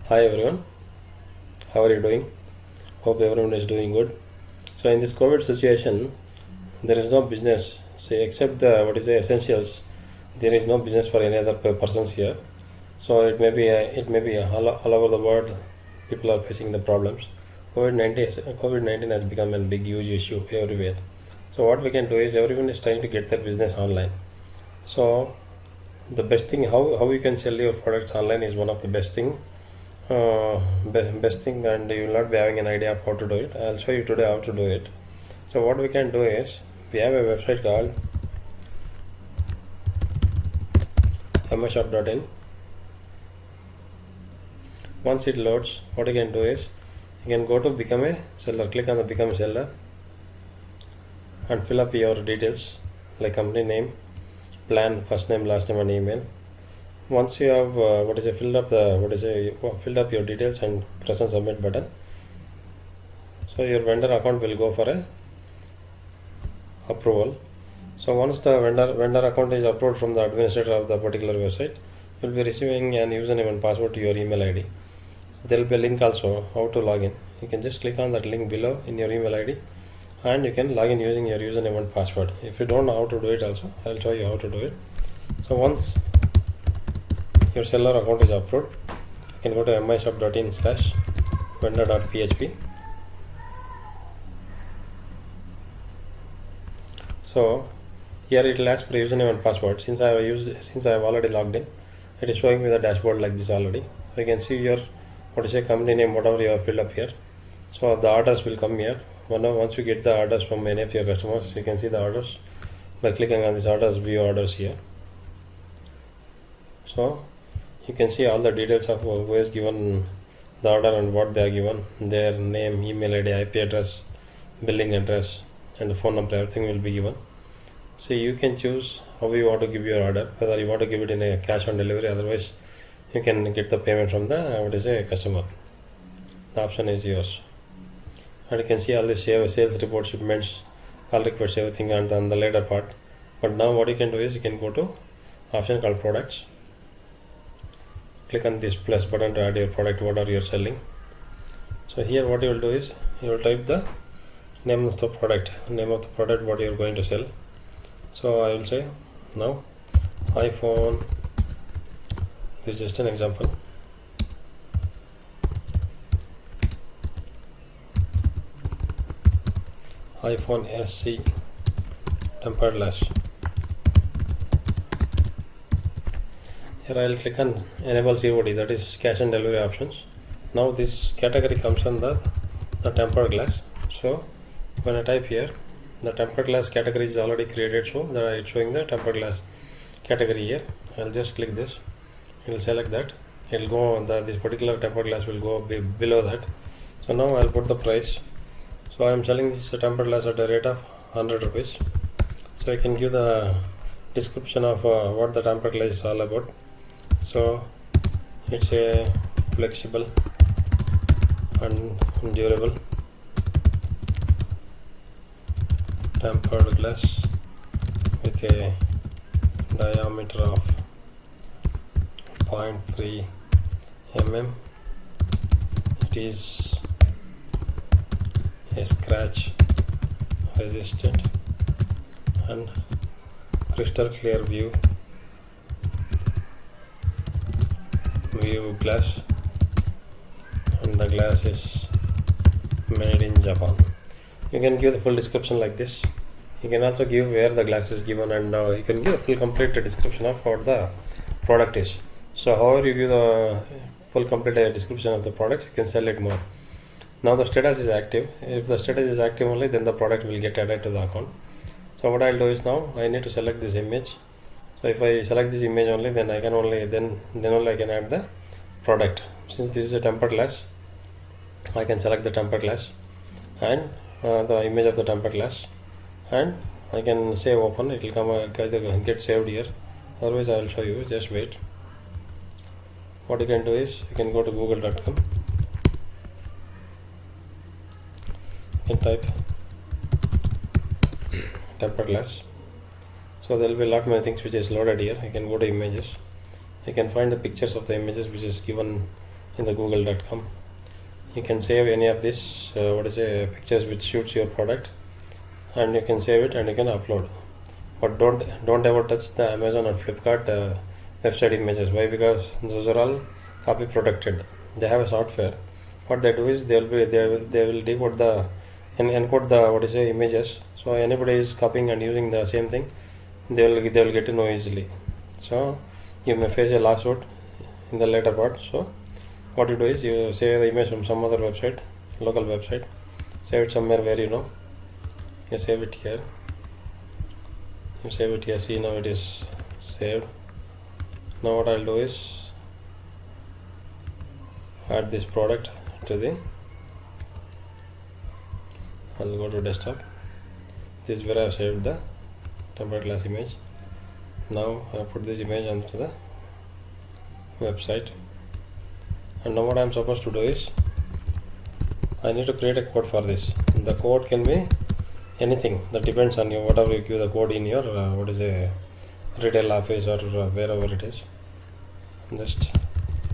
Hi everyone, how are you doing? Hope everyone is doing good. So in this COVID situation, there is no business. Say except the what is the essentials, there is no business for any other persons here. So it may be all over the world. People are facing the problems. COVID-19 has become a big huge issue everywhere. So what we can do is everyone is trying to get their business online. So the best thing how you can sell your products online is one of the best thing, and you will not be having an idea of how to do it. I'll show you today how to do it. So what we can do is we have a website called myshop.in. Once it loads, what you can do is you can go to become a seller, click on the become a seller and fill up your details like company name, plan, first name, last name and email. Once you have filled up your details and press on submit button, so your vendor account will go for a approval. So once the vendor account is approved from the administrator of the particular website, you will be receiving an username and password to your email ID. So there will be a link also how to log in. You can just click on that link below in your email ID and you can log in using your username and password. If you don't know how to do it also, I'll show you how to do it. So once your seller account is approved, you can go to myshop.in/vendor.php. So here it will ask for username and password. Since I have already logged in, it is showing me the dashboard like this already. So you can see your company name, whatever you have filled up here. So the orders will come here. Once you get the orders from any of your customers, you can see the orders by clicking on this orders, view orders here. So you can see all the details of who has given the order and what they are given, their name, email ID, IP address, billing address and the phone number, everything will be given. So you can choose how you want to give your order, whether you want to give it in a cash on delivery, otherwise you can get the payment from the customer. The option is yours. And you can see all the sales report, shipments, call requests, everything on the later part. But now what you can do is you can go to option called products. Click on this plus button to add your product, whatever you are selling. So here what you will do is you will type the name of the product what you are going to sell. So I will say now iPhone, this is just an example. iPhone SE tempered glass. Here I will click on enable COD, that is cash and delivery options. Now this category comes on the tempered glass. So when I type here, the tempered glass category is already created, so that it's showing the tempered glass category here. I'll just click this, it will select that, it will go on this particular tempered glass will go below that. So now I'll put the price. So I am selling this tempered glass at a rate of 100 rupees. So I can give the description of what the tempered glass is all about. So it's a flexible and durable tempered glass with a diameter of 0.3 mm. It is a scratch resistant and crystal clear view glass, and the glass is made in Japan. You can give the full description like this. You can also give where the glass is given, and you can give a full complete description of what the product is. So however you give the full complete description of the product, you can sell it more. Now the status is active. If the status is active only, then the product will get added to the account. So what I'll do is now I need to select this image. So if I select this image only, then I can only then only I can add the product. Since this is a tempered glass, I can select the tempered glass and the image of the tempered glass, and I can say open. It will come get saved here. Otherwise I will show you. Just wait. What you can do is you can go to google.com. You can type tempered glass. So there will be a lot many things which is loaded here. You can go to images. You can find the pictures of the images which is given in the google.com. You can save any of this pictures which suits your product, and you can save it and you can upload. But don't ever touch the Amazon or Flipkart website images. Why? Because those are all copy protected. They have a software. What they do is they will decode the and encode the images. So anybody is copying and using the same thing, they will get to know easily. So you may face a lawsuit in the later part. So what you do is you save the image from some other website, local website, save it somewhere where you know. You save it here. You save it here. See, now it is saved. Now what I'll do is add this product to the. I'll go to desktop. This is where I have saved the tempered glass image. Now I put this image onto the website, and now what I am supposed to do is I need to create a code for this. The code can be anything, that depends on you, whatever you give the code in your retail office or wherever it is. Just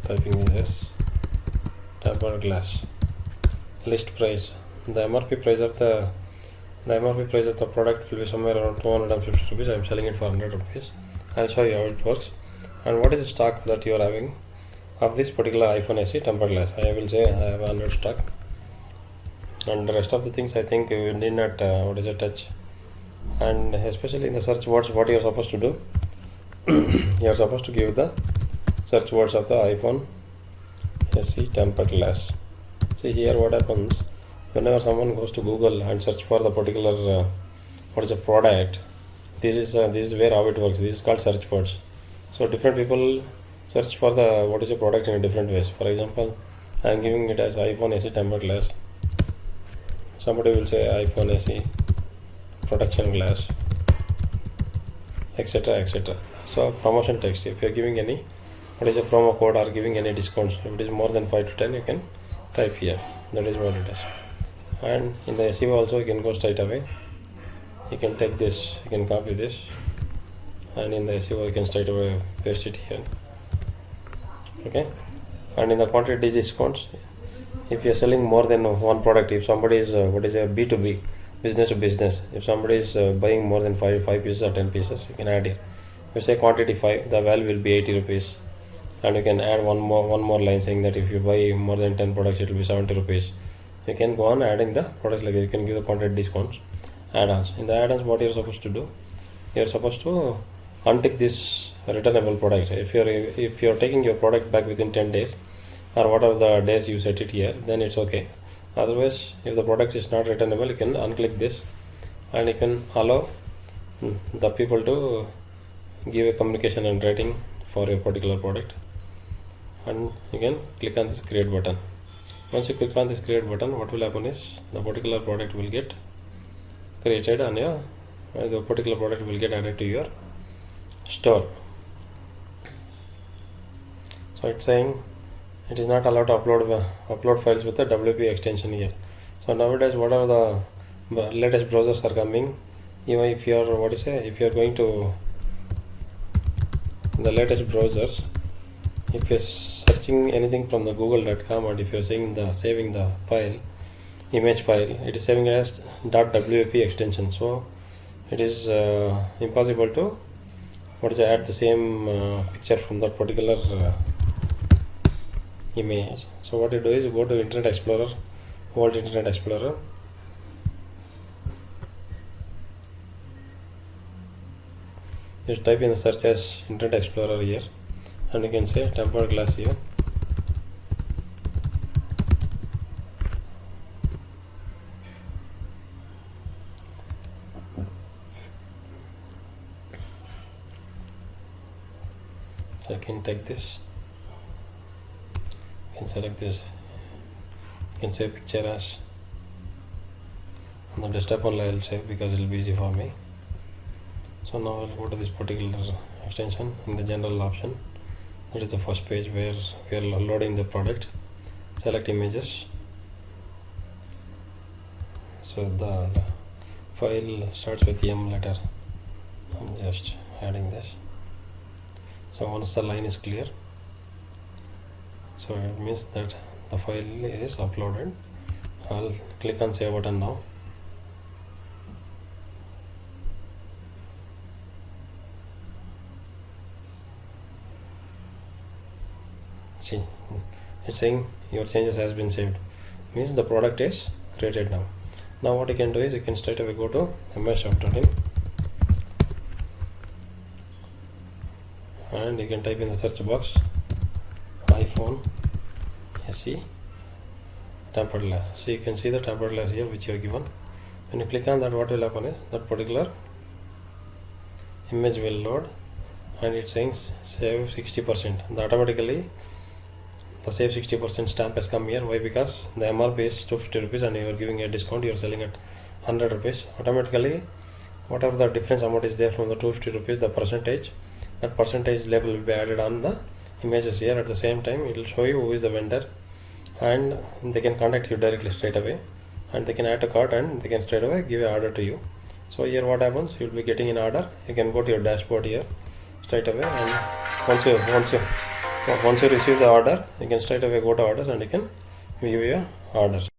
typing this tempered glass list price. The MRP price of the product will be somewhere around 250 rupees. I am selling it for 100 rupees. I'll show you how it works and what is the stock that you are having of this particular iPhone SE tempered glass. I will say I have 100 stock, and the rest of the things I think you need not touch. And especially in the search words, what you are supposed to do, you are supposed to give the search words of the iPhone SE tempered glass. See here what happens whenever someone goes to Google and search for the particular product. This is where how it works. This is called search words. So different people search for the product in different ways. For example, I am giving it as iPhone SE tempered glass. Somebody will say iPhone SE protection glass, etc., etc. So promotion text, if you are giving any promo code or giving any discounts, if it is more than 5 to 10, you can type here. That is what it is. And in the SEO also you can go straight away. You can take this, you can copy this, and in the SEO you can straight away paste it here. Okay. And in the quantity discounts, if you are selling more than one product, if somebody is B2B, business to business, if somebody is buying more than 5 pieces or 10 pieces, you can add here. If you say quantity 5, the value will be 80 rupees, and you can add one more line saying that if you buy more than 10 products, it will be 70 rupees. You can go on adding the products like that. You can give the quantity discounts, add-ons. In the add-ons, what you are supposed to do, you are supposed to untick this returnable product. If you are taking your product back within 10 days or whatever the days you set it here, then it's okay. Otherwise, if the product is not returnable, you can unclick this and you can allow the people to give a communication and rating for a particular product, and you can click on this create button. Once you click on this create button, what will happen is the particular product will get created on the particular product will get added to your store. So it's saying it is not allowed to upload files with the WP extension here. So nowadays, whatever the latest browsers are coming, even if you are if you are going to the latest browsers, if you are searching anything from the google.com, and if you are saving the file, image file, it is saving as .wp extension. So it is impossible to add the same picture from that particular image. So what you do is go to Internet Explorer, old Internet Explorer. Just type in the search as Internet Explorer here, and you can say tempered glass here. So I can take this, you can select this, you can save picture as on the desktop only. I will save because it will be easy for me. So now I'll go to this particular extension in the general option. That is the first page where we are loading the product. Select images. So the file starts with the M letter. I'm just adding this. So once the line is clear, So it means that the file is uploaded. I'll click on save button now. See, it's saying your changes has been saved, means the product is created now. Now what you can do is you can straight away go to mshop.in and you can type in the search box iPhone SE tempered glass. So you can see the tempered glass here which you are given. When you click on that, what will happen is that particular image will load and it's saying save 60%. And automatically the save 60% stamp has come here. Why? Because the MRP is 250 rupees and you are giving a discount, you are selling at 100 rupees. Automatically whatever the difference amount is there from the 250 rupees, the percentage, that percentage label will be added on the images here. At the same time it will show you who is the vendor and they can contact you directly straight away and they can add a cart and they can straight away give an order to you. So here what happens, you will be getting an order. You can go to your dashboard here straight away, and once you receive the order, you can straight away go to orders and you can view your orders.